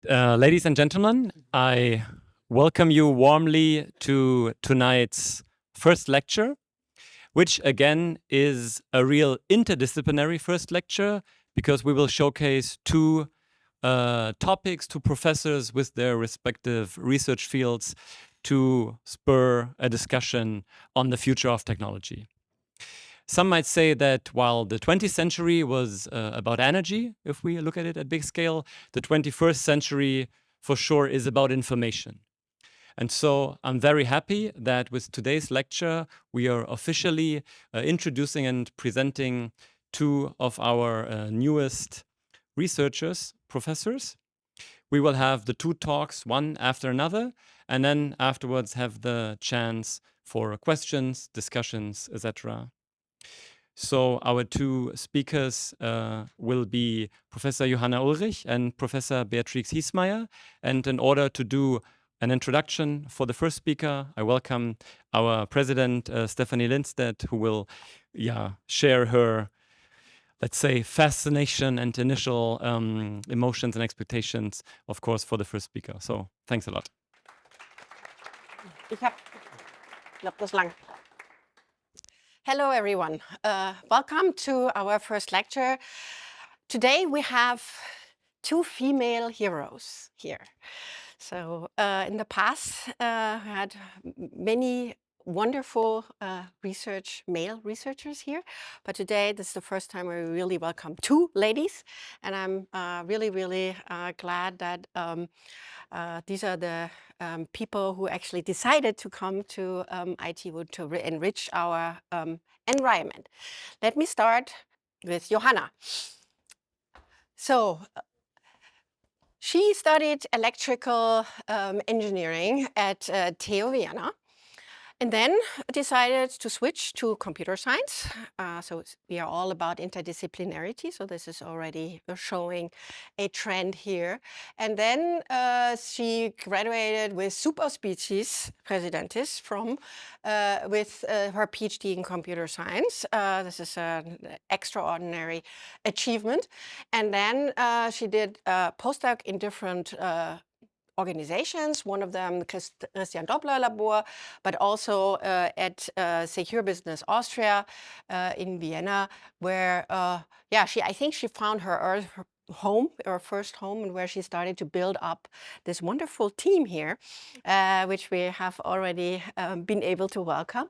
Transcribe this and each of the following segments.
Ladies and gentlemen, I welcome you warmly to tonight's first lecture, which again is a real interdisciplinary first lecture because we will showcase two topics, two professors with their respective research fields to spur a discussion on the future of technology. Some might say that while the 20th century was about energy, if we look at it at big scale, the 21st century for sure is about information. And so I'm very happy that with today's lecture, we are officially introducing and presenting two of our newest researchers, professors. We will have the two talks, one after another, and then afterwards have the chance for questions, discussions, etc. So our two speakers will be Professor Johanna Ullrich and Professor Beatrix Hiesmeyer. And in order to do an introduction for the first speaker, I welcome our president, Stephanie Lindstedt, who will share her, let's say, fascination and initial emotions and expectations, of course, for the first speaker. So thanks a lot. Hello, everyone. Welcome to our first lecture. Today we have two female heroes here. So in the past, we had many wonderful male researchers here, but today this is the first time we really welcome two ladies, and I'm really glad that these are the people who actually decided to come to ITU to enrich our environment. Let me start with Johanna. So she studied electrical engineering at TU Vienna, and then decided to switch to computer science. So we are all about interdisciplinarity, so this is already showing a trend here. And then she graduated with Superspecies Präsidentis with her PhD in computer science. This is an extraordinary achievement. And then she did a postdoc in different organizations, one of them Christian Doppler Labor, but also at Secure Business Austria in Vienna, where I think she found her home, her first home, and where she started to build up this wonderful team here, which we have already been able to welcome.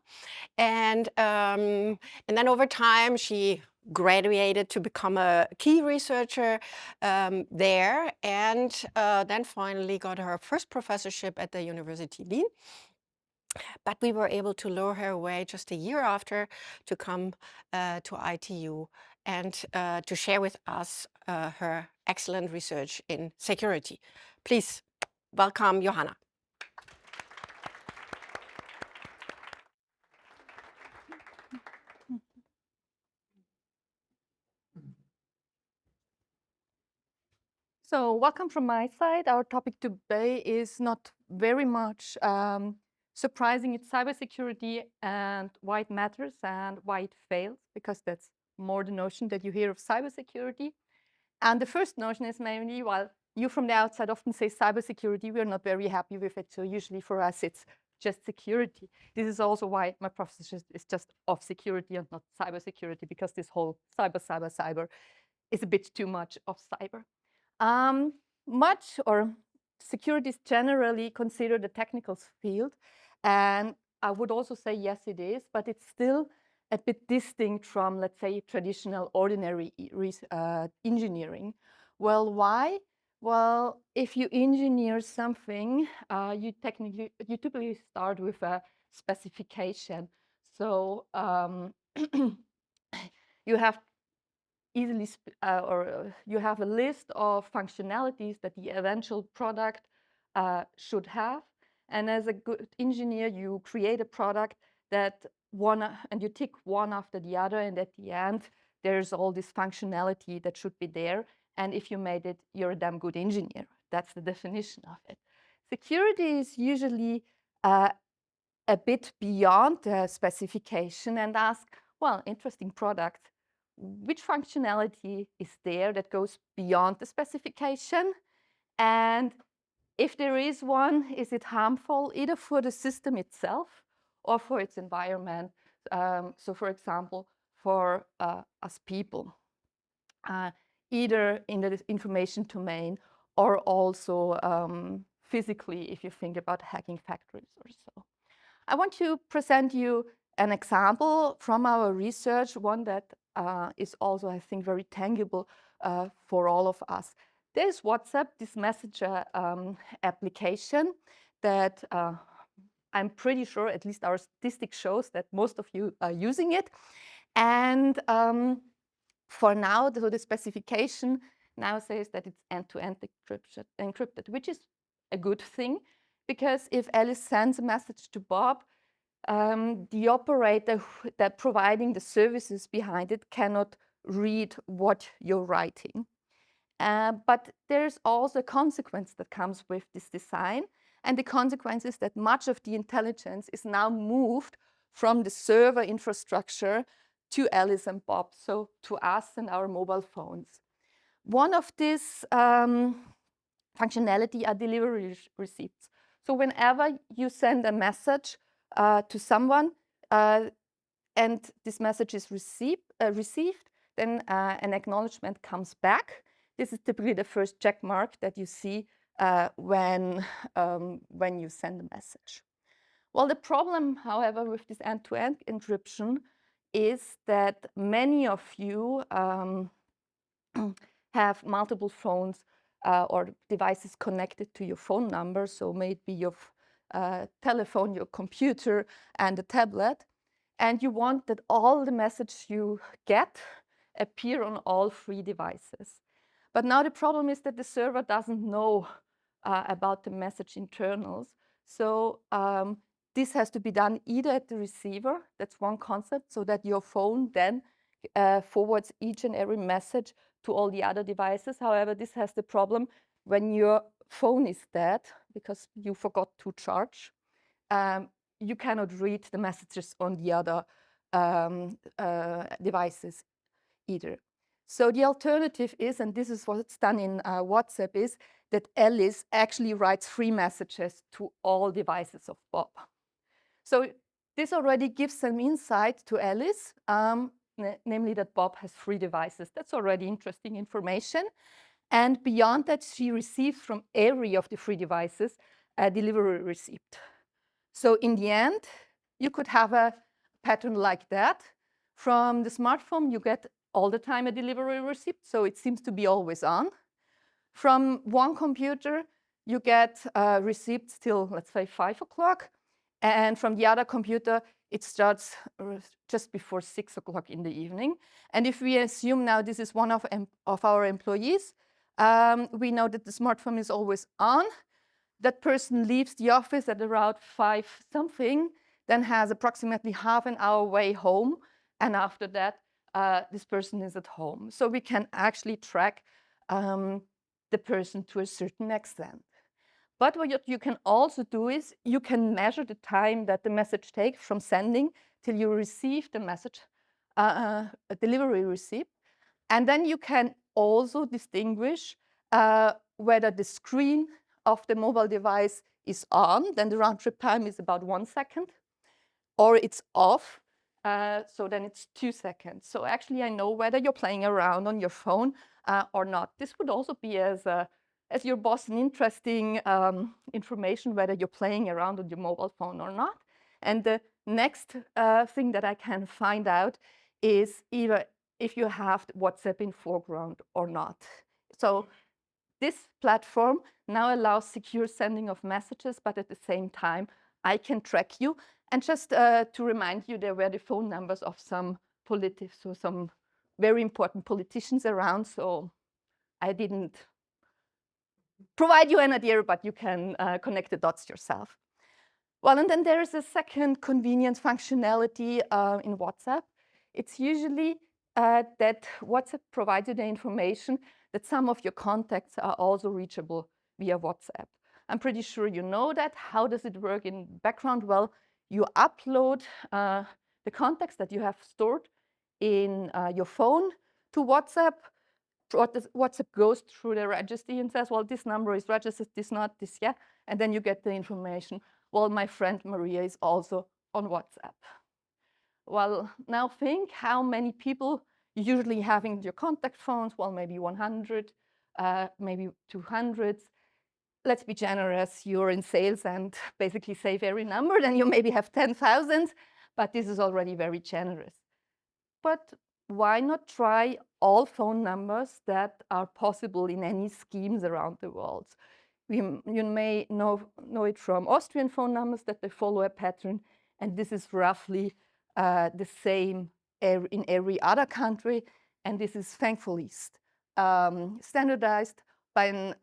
And then over time she graduated to become a key researcher there, and then finally got her first professorship at the University Wien. But we were able to lure her away just a year after to come to ITU and to share with us her excellent research in security. Please welcome Johanna. So welcome from my side. Our topic today is not very much surprising. It's cybersecurity and why it matters and why it fails, because that's more the notion that you hear of cybersecurity. And the first notion is mainly, while you from the outside often say cybersecurity, we're not very happy with it. So usually for us, it's just security. This is also why my professorship is just of security and not cybersecurity, because this whole cyber is a bit too much of cyber. Security is generally considered a technical field, and I would also say yes, it is, but it's still a bit distinct from, let's say, traditional ordinary engineering. Well, why? Well, if you engineer something, you typically start with a specification. So you have you have a list of functionalities that the eventual product should have. And as a good engineer, you create a product that and you tick one after the other. And at the end, there's all this functionality that should be there. And if you made it, you're a damn good engineer. That's the definition of it. Security is usually a bit beyond the specification and ask, well, interesting product. Which functionality is there that goes beyond the specification? And if there is one, is it harmful either for the system itself or for its environment? So for example, for us people, either in the information domain or also physically, if you think about hacking factories or so. I want to present you an example from our research, one that is also, I think, very tangible for all of us. There's WhatsApp, this messenger application that I'm pretty sure, at least our statistics shows that most of you are using it. And for now, the specification now says that it's end-to-end encrypted, which is a good thing, because if Alice sends a message to Bob, the operator that providing the services behind it cannot read what you're writing. But there's also a consequence that comes with this design. And the consequence is that much of the intelligence is now moved from the server infrastructure to Alice and Bob, so to us and our mobile phones. One of these functionality are delivery receipts. So whenever you send a message to someone and this message is received, then an acknowledgement comes back. This is typically the first check mark that you see when you send a message. Well, the problem, however, with this end-to-end encryption is that many of you have multiple phones or devices connected to your phone number. So maybe your telephone, your computer, and a tablet. And you want that all the messages you get appear on all three devices. But now the problem is that the server doesn't know about the message internals. So this has to be done either at the receiver, that's one concept, so that your phone then forwards each and every message to all the other devices. However, this has the problem when your phone is dead because you forgot to charge. You cannot read the messages on the other devices either. So the alternative is, and this is what's done in WhatsApp, is that Alice actually writes 3 messages to all devices of Bob. So this already gives some insight to Alice, namely that Bob has 3 devices. That's already interesting information. And beyond that, she receives from every of the 3 devices a delivery receipt. So in the end, you could have a pattern like that. From the smartphone, you get all the time a delivery receipt, so it seems to be always on. From one computer, you get receipts till, let's say, 5 o'clock. And from the other computer, it starts just before 6 o'clock in the evening. And if we assume now this is one of our employees, we know that the smartphone is always on. That person leaves the office at around 5 something, then has approximately half an hour way home. And after that, this person is at home. So we can actually track the person to a certain extent. But what you can also do is you can measure the time that the message takes from sending till you receive the message, a delivery receipt. And then you can also distinguish whether the screen of the mobile device is on, then the round trip time is about 1 second, or it's off, so then it's 2 seconds. So actually I know whether you're playing around on your phone or not. This would also be as your boss an interesting information whether you're playing around on your mobile phone or not. And the next thing that I can find out is either if you have WhatsApp in foreground or not. So this platform now allows secure sending of messages, but at the same time, I can track you. And just to remind you, there were the phone numbers of some some very important politicians around. So I didn't provide you an idea, but you can connect the dots yourself. Well, and then there is a second convenient functionality in WhatsApp. It's usually that WhatsApp provides you the information that some of your contacts are also reachable via WhatsApp. I'm pretty sure you know that. How does it work in background? Well, you upload the contacts that you have stored in your phone to WhatsApp. WhatsApp goes through the registry and says, well, this number is registered, this not, this yeah, and then you get the information. Well, my friend Maria is also on WhatsApp. Well, now think how many people you usually have in your contact phones. Well, maybe 100, maybe 200. Let's be generous, you're in sales and basically save every number, then you maybe have 10,000, but this is already very generous. But why not try all phone numbers that are possible in any schemes around the world? You may know it from Austrian phone numbers that they follow a pattern, and this is roughly the same in every other country, and this is thankfully standardized by an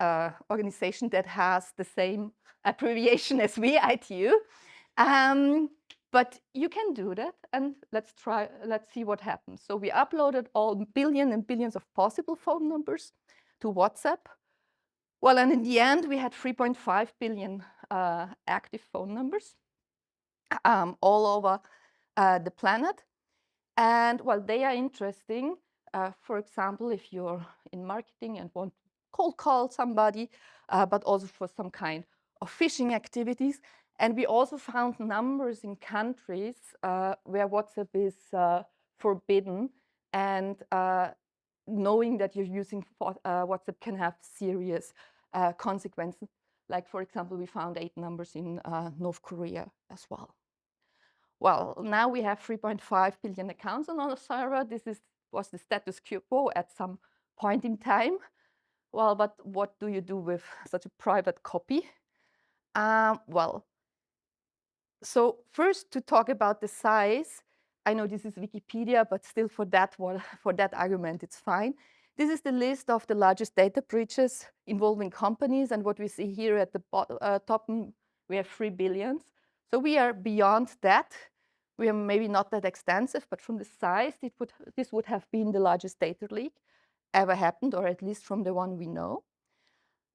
organization that has the same abbreviation as we, ITU. But you can do that, and let's see what happens. So we uploaded all billions and billions of possible phone numbers to WhatsApp. Well, and in the end, we had 3.5 billion active phone numbers all over the planet. And well, they are interesting. For example, if you're in marketing and want to cold call somebody, but also for some kind of phishing activities. And we also found numbers in countries where WhatsApp is forbidden, and knowing that you're using WhatsApp can have serious consequences. Like, for example, we found 8 numbers in North Korea as well. Well, now we have 3.5 billion accounts on our server. This was the status quo at some point in time. Well, but what do you do with such a private copy? Well, so first, to talk about the size, I know this is Wikipedia, but still for that argument, it's fine. This is the list of the largest data breaches involving companies, and what we see here at the top, we have 3 billion. So we are beyond that. We are maybe not that extensive, but from the size, this would have been the largest data leak ever happened, or at least from the one we know.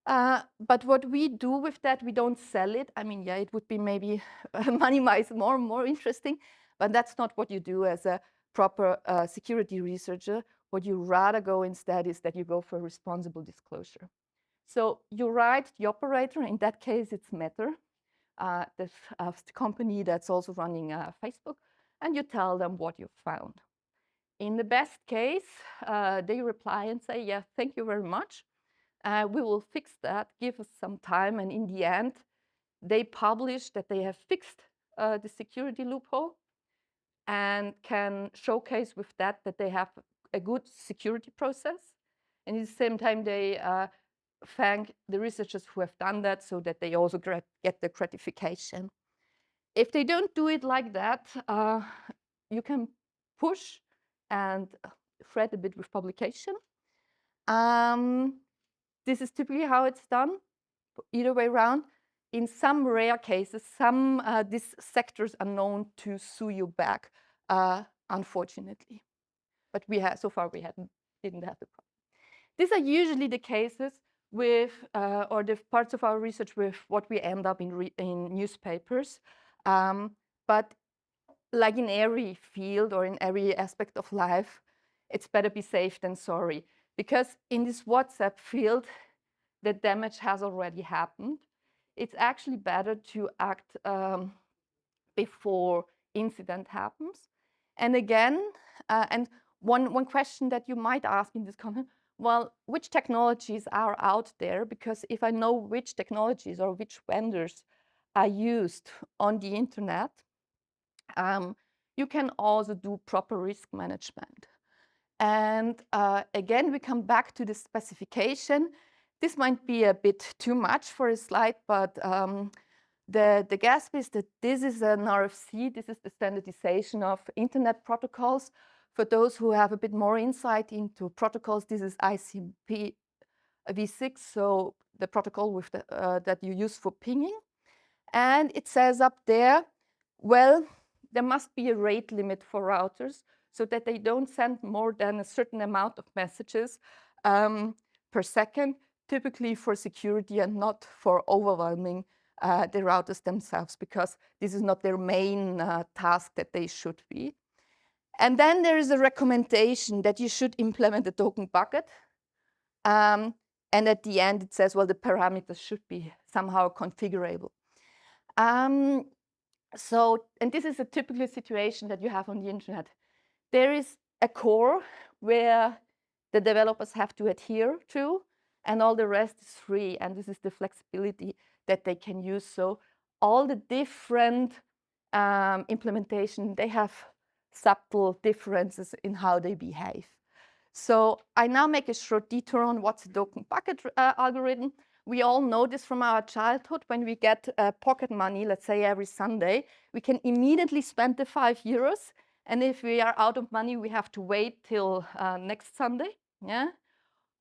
But what we do with that, we don't sell it. I mean, yeah, it would be maybe money-wise more interesting, but that's not what you do as a proper security researcher. What you rather go instead is that you go for responsible disclosure. So you write the operator, in that case, it's Meta, the company that's also running Facebook, and you tell them what you found. In the best case, they reply and say, yeah, thank you very much. We will fix that, give us some time. And in the end, they publish that they have fixed the security loophole and can showcase with that they have a good security process. And at the same time, they thank the researchers who have done that so that they also get the gratification. If they don't do it like that, you can push and thread a bit with publication. This is typically how it's done, either way around. In some rare cases, these sectors are known to sue you back, unfortunately. But so far we didn't have the problem. These are usually the cases with, or the parts of our research with what we end up in newspapers. But like in every field or in every aspect of life, it's better be safe than sorry. Because in this WhatsApp field, the damage has already happened. It's actually better to act before incident happens. And again, and one question that you might ask in this comment, well, which technologies are out there? Because if I know which technologies or which vendors are used on the internet, you can also do proper risk management. And again, we come back to the specification. This might be a bit too much for a slide, but the guess is that this is an RFC. This is the standardization of internet protocols. For those who have a bit more insight into protocols, this is ICP v6, so the protocol with that you use for pinging. And it says up there, well, there must be a rate limit for routers so that they don't send more than a certain amount of messages per second, typically for security and not for overwhelming the routers themselves, because this is not their main task that they should be. And then there is a recommendation that you should implement a token bucket. And at the end, it says, well, the parameters should be somehow configurable. And this is a typical situation that you have on the internet. There is a core where the developers have to adhere to, and all the rest is free. And this is the flexibility that they can use. So all the different implementation, they have subtle differences in how they behave. So I now make a short detour on what's a token bucket algorithm. We all know this from our childhood. When we get pocket money, let's say every Sunday, we can immediately spend the €5. And if we are out of money, we have to wait till next Sunday. Yeah.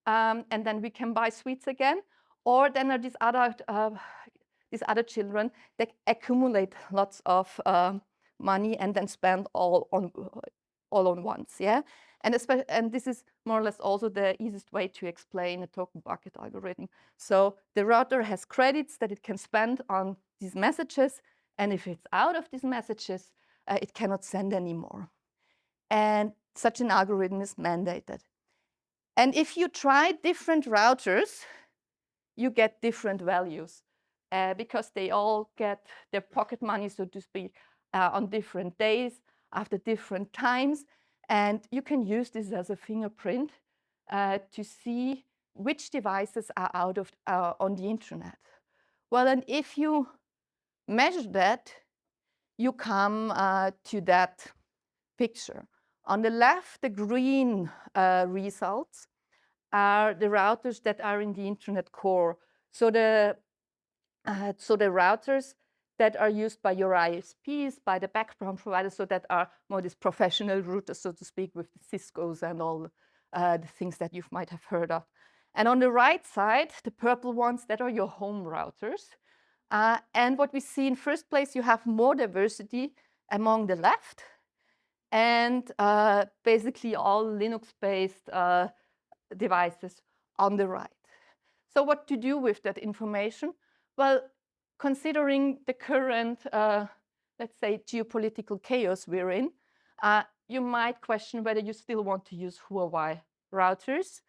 And then we can buy sweets again. Or then are these other children that accumulate lots of money and then spend all on once. Yeah. And this is more or less also the easiest way to explain a token bucket algorithm. So the router has credits that it can spend on these messages. And if it's out of these messages, it cannot send anymore. And such an algorithm is mandated. And if you try different routers, you get different values because they all get their pocket money, so to speak, on different days, after different times. And you can use this as a fingerprint to see which devices are out of on the internet. Well, and if you measure that, you come to that picture. On the left, the green results are the routers that are in the internet core. So the routers that are used by your ISPs, by the background providers, so that are more these professional routers, so to speak, with the Ciscos and all the things that you might have heard of. And on the right side, the purple ones, that are your home routers. And what we see in first place, you have more diversity among the left, and basically all Linux-based devices on the right. So what to do with that information? Well, considering the current, let's say, geopolitical chaos we're in, you might question whether you still want to use Huawei routers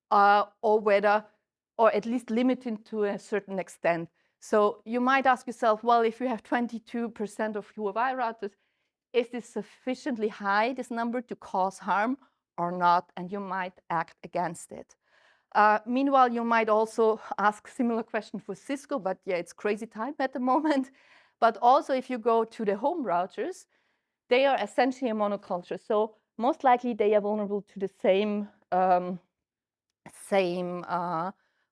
or at least limited to a certain extent. So you might ask yourself, well, if you have 22% of Huawei routers, is this sufficiently high, this number, to cause harm or not? And you might act against it. Meanwhile, you might also ask similar question for Cisco, but yeah, it's crazy time at the moment. But also, if you go to the home routers, they are essentially a monoculture. So most likely they are vulnerable to the same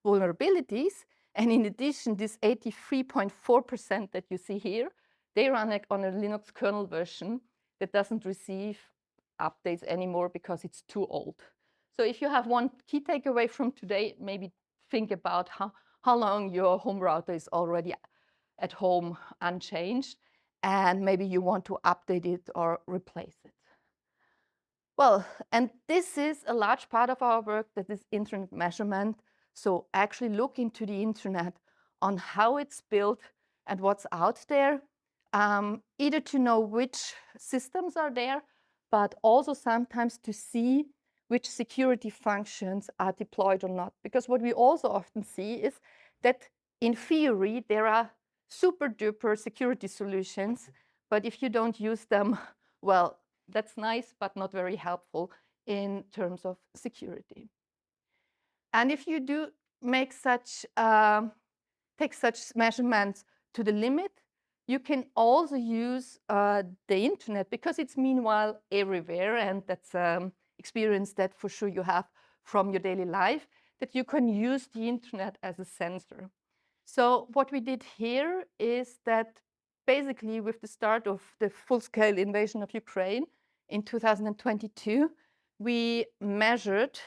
vulnerabilities. And in addition, this 83.4% that you see here, they run on a Linux kernel version that doesn't receive updates anymore because it's too old. So if you have one key takeaway from today, maybe think about how long your home router is already at home unchanged, and maybe you want to update it or replace it. Well, and this is a large part of our work, that is internet measurement. So actually look into the internet on how it's built and what's out there, either to know which systems are there, but also sometimes to see which security functions are deployed or not. Because what we also often see is that in theory, there are super duper security solutions, but if you don't use them, well, that's nice, but not very helpful in terms of security. And if you do make take such measurements to the limit, you can also use the internet, because it's meanwhile everywhere, and that's experience that for sure you have from your daily life, that you can use the internet as a sensor. So what we did here is that basically with the start of the full-scale invasion of Ukraine in 2022, we measured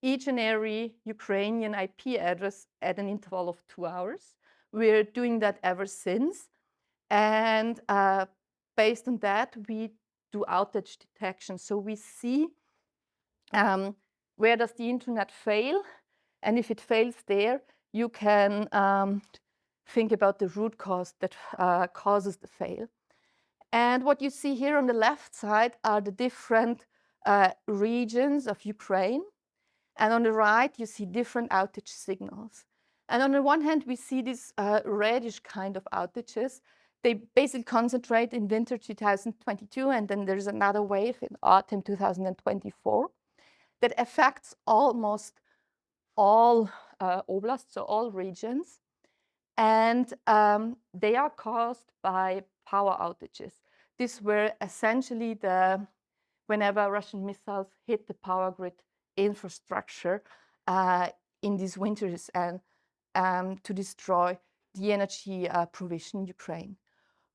each and every Ukrainian IP address at an interval of 2 hours. We're doing that ever since. And based on that, we do outage detection. So we see where does the internet fail? And if it fails there, you can think about the root cause that causes the fail. And what you see here on the left side are the different regions of Ukraine. And on the right, you see different outage signals. And on the one hand, we see these reddish kind of outages. They basically concentrate in winter 2022, and then there's another wave in autumn 2024 that affects almost all oblasts, so all regions. And they are caused by power outages. These were essentially whenever Russian missiles hit the power grid infrastructure in these winters and to destroy the energy provision in Ukraine.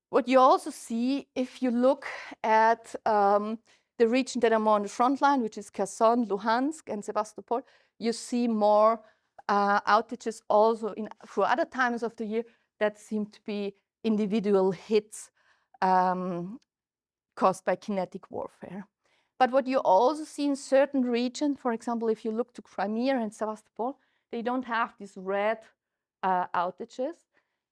What you also see, if you look at the region that are more on the front line, which is Kherson, Luhansk, and Sevastopol, you see more outages also for other times of the year that seem to be individual hits caused by kinetic warfare. But what you also see in certain regions, for example, if you look to Crimea and Sevastopol, they don't have these red outages.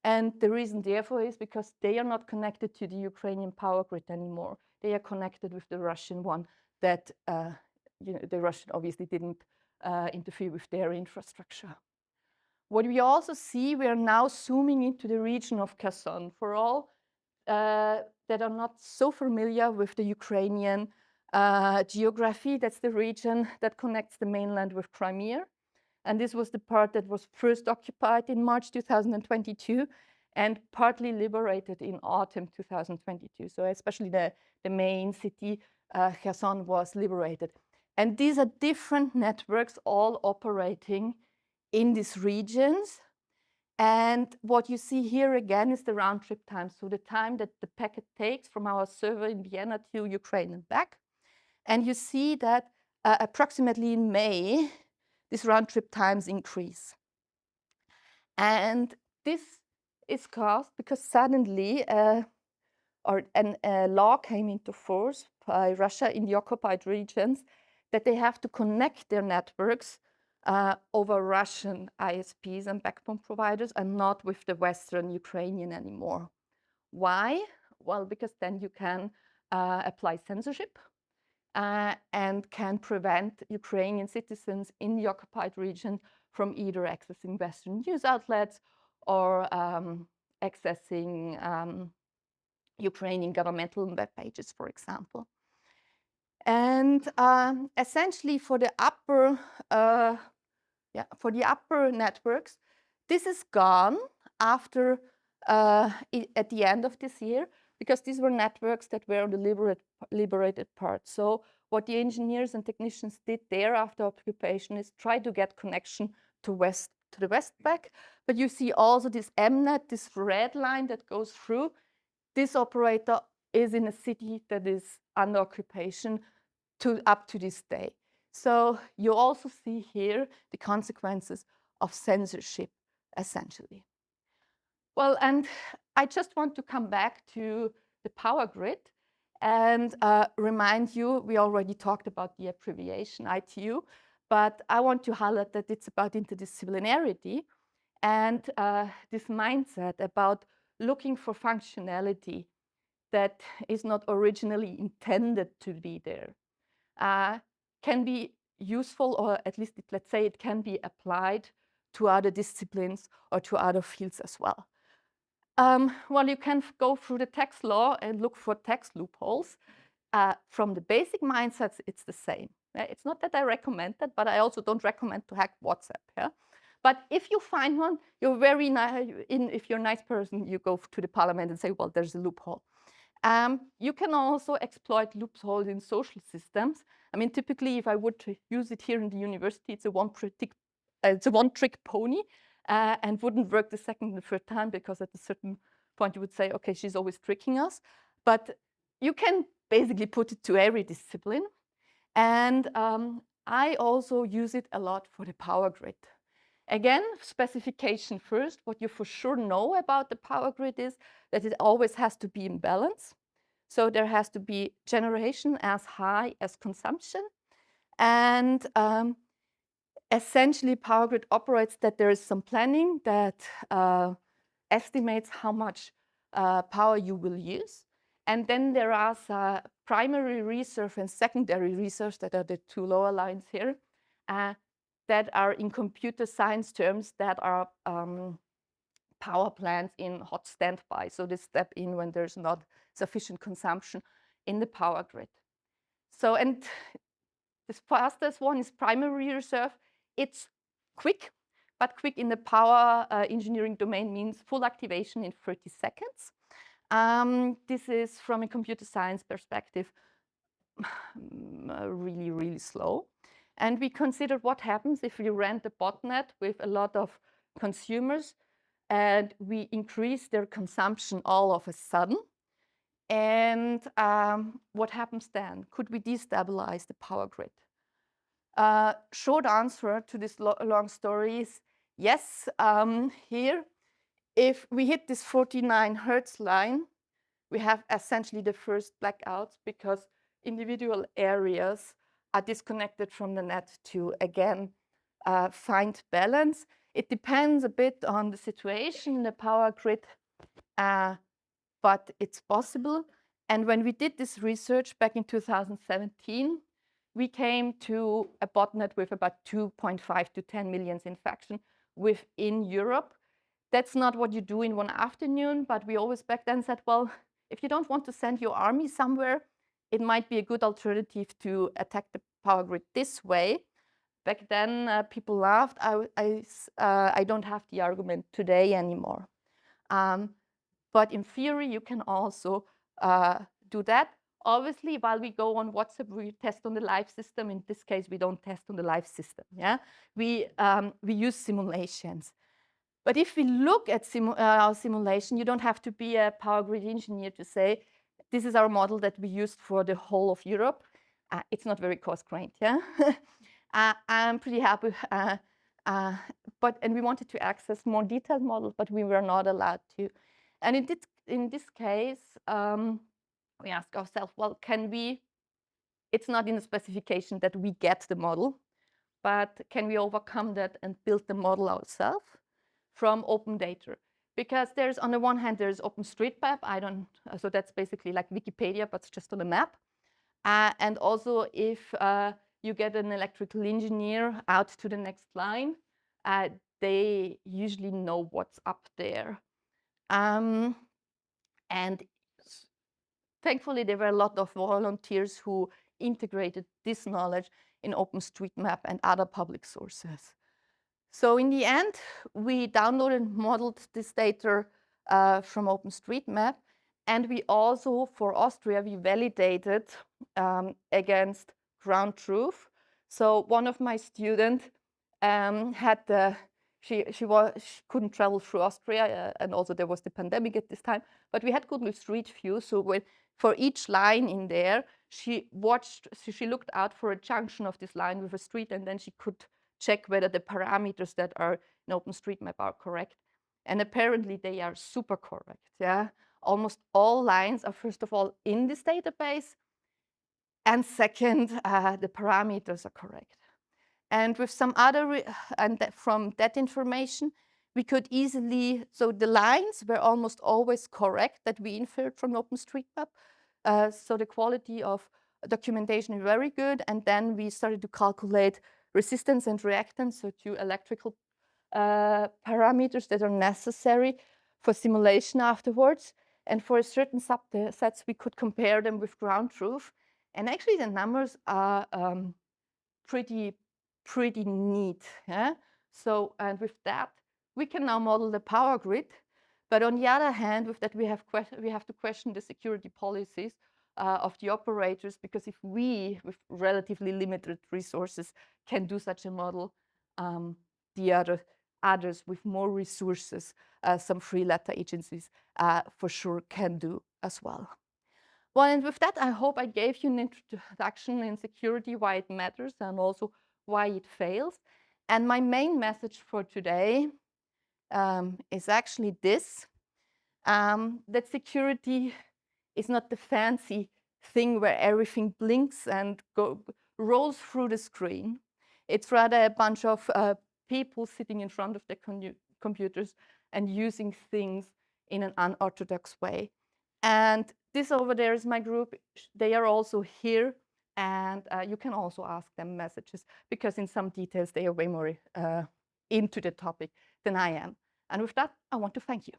And the reason therefore is because they are not connected to the Ukrainian power grid anymore. They are connected with the Russian one that the Russian obviously didn't interfere with their infrastructure. What we also see, we are now zooming into the region of Kherson. For all that are not so familiar with the Ukrainian geography, that's the region that connects the mainland with Crimea. And this was the part that was first occupied in March 2022 and partly liberated in autumn 2022. So especially the main city, Kherson, was liberated. And these are different networks all operating in these regions. And what you see here again is the round trip time. So the time that the packet takes from our server in Vienna to Ukraine and back. And you see that approximately in May, these round trip times increase. And this is caused because suddenly a law came into force by Russia in the occupied regions that they have to connect their networks over Russian ISPs and backbone providers and not with the Western Ukrainian anymore. Why? Well, because then you can apply censorship and can prevent Ukrainian citizens in the occupied region from either accessing Western news outlets or accessing Ukrainian governmental web pages, for example. And essentially for the upper networks, this is gone after at the end of this year, because these were networks that were on the liberated part. So what the engineers and technicians did there after occupation is try to get connection to the west back. But you see also this MNet, this red line that goes through. This operator is in a city that is under occupation up to this day. So you also see here the consequences of censorship, essentially. Well, and I just want to come back to the power grid and remind you, we already talked about the abbreviation ITU, but I want to highlight that it's about interdisciplinarity and this mindset about looking for functionality that is not originally intended to be there. Can be useful, or at least let's say it can be applied to other disciplines or to other fields as well. Well, you can go through the tax law and look for tax loopholes. From the basic mindsets, it's the same. It's not that I recommend that, but I also don't recommend to hack WhatsApp. Yeah? But if you find one, you're very nice. If you're a nice person, you go to the parliament and say, well, there's a loophole. You can also exploit loopholes in social systems. I mean, typically, if I would use it here in the university, it's a one-trick pony and wouldn't work the second and the third time, because at a certain point you would say, okay, she's always tricking us. But you can basically put it to every discipline. And I also use it a lot for the power grid. Again, specification first. What you for sure know about the power grid is that it always has to be in balance. So there has to be generation as high as consumption. And essentially, power grid operates that there is some planning that estimates how much power you will use. And then there are primary reserve and secondary reserves that are the two lower lines here that are in computer science terms that are power plants in hot standby. So they step in when there's not sufficient consumption in the power grid. So, and the fastest one is primary reserve. It's quick, but quick in the power engineering domain means full activation in 30 seconds. This is, from a computer science perspective, really, really slow. And we considered what happens if we ran the botnet with a lot of consumers and we increase their consumption all of a sudden. And what happens then? Could we destabilize the power grid? Short answer to this long story is yes. Here, if we hit this 49 Hertz line, we have essentially the first blackouts because individual areas are disconnected from the net to, again, find balance. It depends a bit on the situation in the power grid, but it's possible. And when we did this research back in 2017, we came to a botnet with about 2.5 to 10 million infection within Europe. That's not what you do in one afternoon, but we always back then said, well, if you don't want to send your army somewhere, it might be a good alternative to attack the power grid this way. Back then, people laughed. I don't have the argument today anymore. But in theory, you can also do that. Obviously, while we go on WhatsApp, we test on the live system. In this case, we don't test on the live system. Yeah, we use simulations. But if we look at our simulation, you don't have to be a power grid engineer to say, this is our model that we used for the whole of Europe. It's not very coarse-grained, yeah? I'm pretty happy. And we wanted to access more detailed models, but we were not allowed to. And in this case, we ask ourselves, well, can we, it's not in the specification that we get the model, but can we overcome that and build the model ourselves from open data? Because there's, on the one hand, there's OpenStreetMap. So that's basically like Wikipedia, but it's just on a map. And also, if you get an electrical engineer out to the next line, they usually know what's up there. And thankfully, there were a lot of volunteers who integrated this knowledge in OpenStreetMap and other public sources. So in the end, we downloaded and modeled this data from OpenStreetMap. And we also, for Austria, we validated against ground truth. So one of my students had she couldn't travel through Austria, and also there was the pandemic at this time. But we had Google Street View, so for each line in there, she looked out for a junction of this line with a street, and then she could check whether the parameters that are in OpenStreetMap are correct. And apparently they are super correct. Yeah, almost all lines are, first of all, in this database, and second, the parameters are correct. And with some other, from that information, we could easily, so the lines were almost always correct that we inferred from OpenStreetMap. So the quality of documentation is very good. And then we started to calculate resistance and reactance, so two electrical parameters that are necessary for simulation afterwards. And for a certain subsets, we could compare them with ground truth. And actually, the numbers are pretty neat. Yeah? So, and with that, we can now model the power grid. But on the other hand, with that, we have to question the security policies of the operators, because if we, with relatively limited resources, can do such a model, the others with more resources, some free letter agencies, for sure can do as well. Well, and with that, I hope I gave you an introduction in security, why it matters, and also why it fails. And my main message for today is actually this, that security is not the fancy thing where everything blinks and rolls through the screen. It's rather a bunch of people sitting in front of their computers and using things in an unorthodox way. And this over there is my group. They are also here And you can also ask them messages, because in some details they are way more into the topic than I am. And with that, I want to thank you.